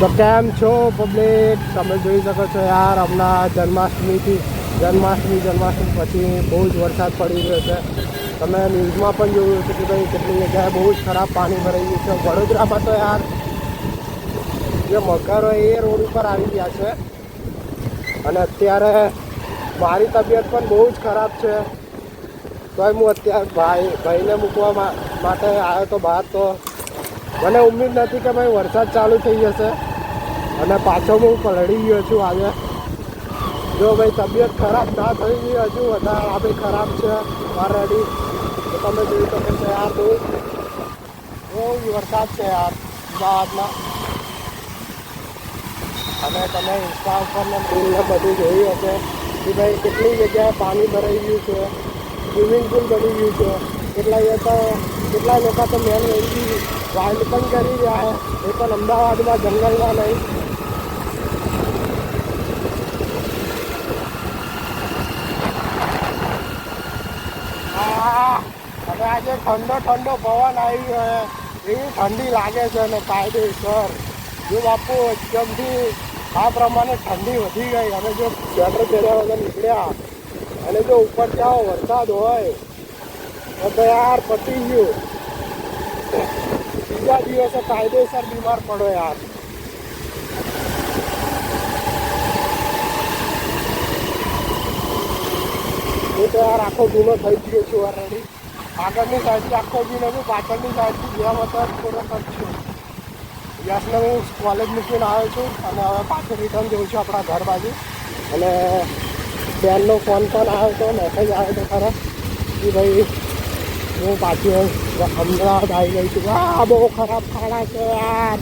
તો કેમ છો પબ્લિક? તમે જોઈ શકો છો યાર, હમણાં જન્માષ્ટમી પછી બહુ જ વરસાદ પડી રહ્યો છે. તમે ન્યૂઝમાં પણ જોયું છે કે ભાઈ કેટલી જગ્યાએ બહુ જ ખરાબ પાણી ભરાઈ ગયું છે. વડોદરામાં તો યાર જે મકાનો એ રોડ ઉપર આવી ગયા છે. અને અત્યારે મારી તબિયત પણ બહુ જ ખરાબ છે. તોય હું અત્યારે ભાઈને મૂકવા માટે આવ્યો તો બહાર. તો મને ઉમ્મીદ નથી કે ભાઈ વરસાદ ચાલુ થઈ જશે અને પાછો હું પલળી ગયો છું આજે. જો ભાઈ તબિયત ખરાબ ના થઈ ગઈ હજુ વધારે આ ભાઈ ખરાબ છે ઓલરેડી, તો તમે જોઈ શકો છો યાર બહુ વરસાદ છે યાર અમદાવાદમાં. અને તમે ઇન્સ્ટા ઉપર ને રીલને બધું જોયું હશે કે ભાઈ કેટલી જગ્યાએ પાણી ભરાઈ ગયું છે, સ્વિમિંગ પુલ બની ગયું છે. કેટલા લોકો તો મેન વેરી વાઇલ્ડ પણ કરી રહ્યા છે, એ પણ અમદાવાદમાં જંગલમાં નહીં. હવે આજે ઠંડો પવન આવી ગયો, એવી ઠંડી લાગે છે ને કાયદેસર. જો બાપુ એકદમથી આ પ્રમાણે ઠંડી વધી ગઈ. અમે જો સ્વેટર પહેર્યા વગર નીકળ્યા અને જો ઉપર જાઓ વરસાદ હોય તો યાર પતી ગયું. બીજા દિવસે કાયદેસર બીમાર પડો યાર. હું તો યાર આખો ગુનો થઈ ગયો છું ઓલરેડી. આગળની સાઈડથી આખો ગુનો છું, પાછળની સાઈડથી જેવા મતલબ પૂરો છું. યશને હું કોલેજ મૂકીને આવ્યો છું અને હવે પાછું રિટર્ન જઉં છું આપણા ઘર બાજુ. અને બેનનો ફોન પણ આવ્યો હતો, મેસેજ આવ્યો હતો ખરા કે ભાઈ હું પાછું અમદાવાદ આવી ગઈ છું. બહુ ખરાબ ખાડા છે યાર.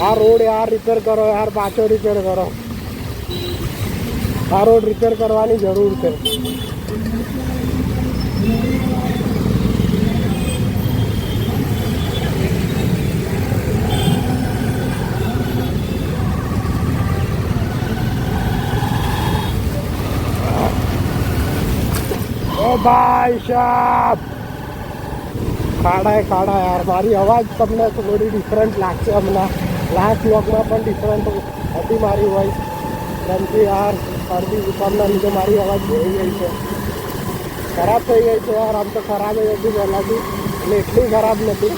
આ રોડ યાર રિપેર કરો યાર, પાછો રિપેર કરો. આ રોડ રિપેર કરવાની જરૂર છે. ઓ ભાઈ સાહેબ, ખાડા યાર. મારી અવાજ તમને થોડી ડિફરન્ટ લાગશે હમણાં. લાસ્ટ વ્લોગમાં પણ ડિફરન્ટ હતી મારી વોઇસ, કેમ કે યાર શરદી જુકામના લીધે મારી અવાજ ભરી ગઈ છે, ખરાબ થઈ ગઈ છે યાર. આમ તો ખરાબ જ હતી પહેલાંથી, એટલે એટલી ખરાબ નથી.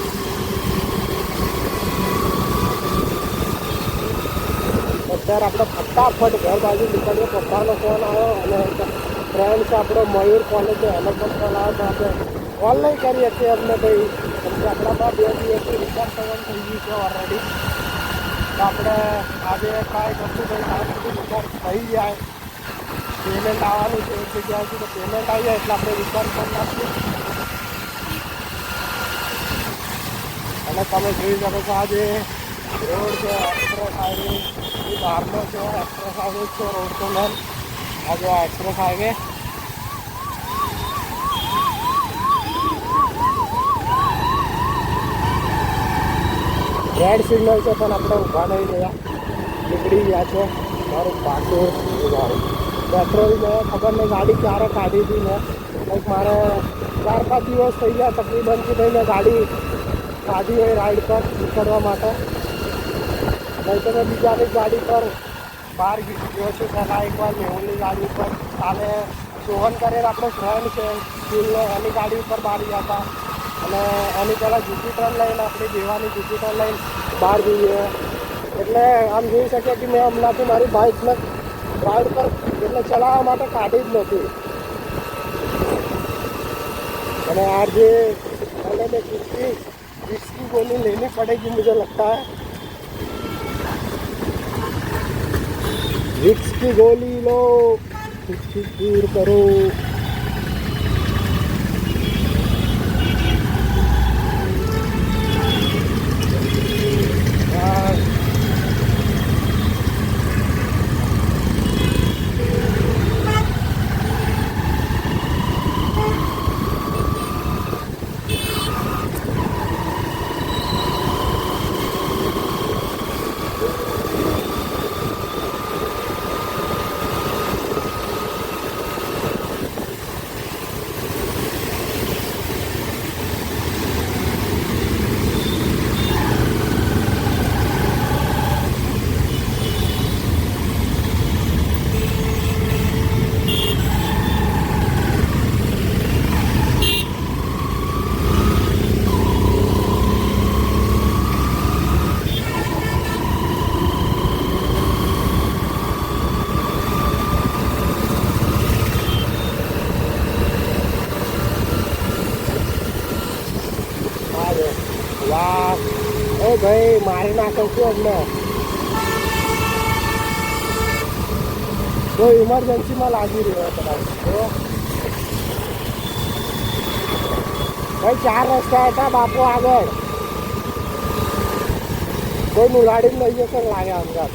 અત્યારે આપણે ફટાફટ ઘર બાજુ નીકળીએ. પપ્પાનો ફોન આવ્યો અને ફ્રેન્ડ છે આપણો મયુર કોલેજ, એનો પણ ફોન આવ્યો. તો આપણે કોલ નહીં કરી શકીએ અમને ભાઈ, કેમ કે આપણામાં 2 દિવસથી રિચાર્જ થવાનું થઈ ગયું છે ઓલરેડી. તો આપણે આજે ટ્રાય કરશું ભાઈ ત્યાં સુધી રિચાર્જ થઈ જાય. પેમેન્ટ આવવાનું છે એક જગ્યાએથી, તો પેમેન્ટ આવી જાય એટલે આપણે રિચાર્જ કરી નાખીએ. અને તમે જોઈ શકો છો આજે રોડ છે એક્સપ્રેસ હાઈવે, એ બહારનો છે એક્સપ્રેસ હાઈવે છે રોડ તો મેન. આજે આ એક્સપ્રેસ હાઈવે રેડ સિગ્નલ છે પણ આપણે ઊભા નહીં રહ્યા, નીકળી ગયા છે. મારું પાછું ઉભારું પેટ્રોલ મેં ખબર નહીં ગાડી ક્યારે કાઢી હતી મેં. કંઈક મારે 4-5 દિવસ થઈ ગયા તકરીબન કે ભાઈ મેં ગાડી કાઢી હોય રાઈડ પર નીકળવા માટે. નહીં તો મેં બીજાની ગાડી પર બહાર ગયો છું. પહેલાં એકવાર મેહુલની ગાડી ઉપર, કાલે સોહન કરીને આપણો ફ્રેન્ડ છે સ્કૂલનો, એની ગાડી ઉપર બહાર ગયા હતા. અને એની પહેલાં જુપિટર લઈને આપણી દેવાની જુપિટર લઈને બહાર જઈએ. એટલે આમ જોઈ શકીએ કે મેં હમણાંથી મારી બાઇકને રાઈડ પર એટલે ચલાવવા માટે કાઢી જ નથી. અને आज पहले में इसकी गोली लेनी पड़ेगी मुझे लगता है. विक्स की गोली लो, इसकी दूर करो. નાખું છું અમને. તો ઇમરજન્સીમાં લાગી રહ્યો કદાચ તો ભાઈ 4 રસ્તા હતા બાપુ આગળ કોઈ મુલાડીને લઈ જશે લાગે અંદર.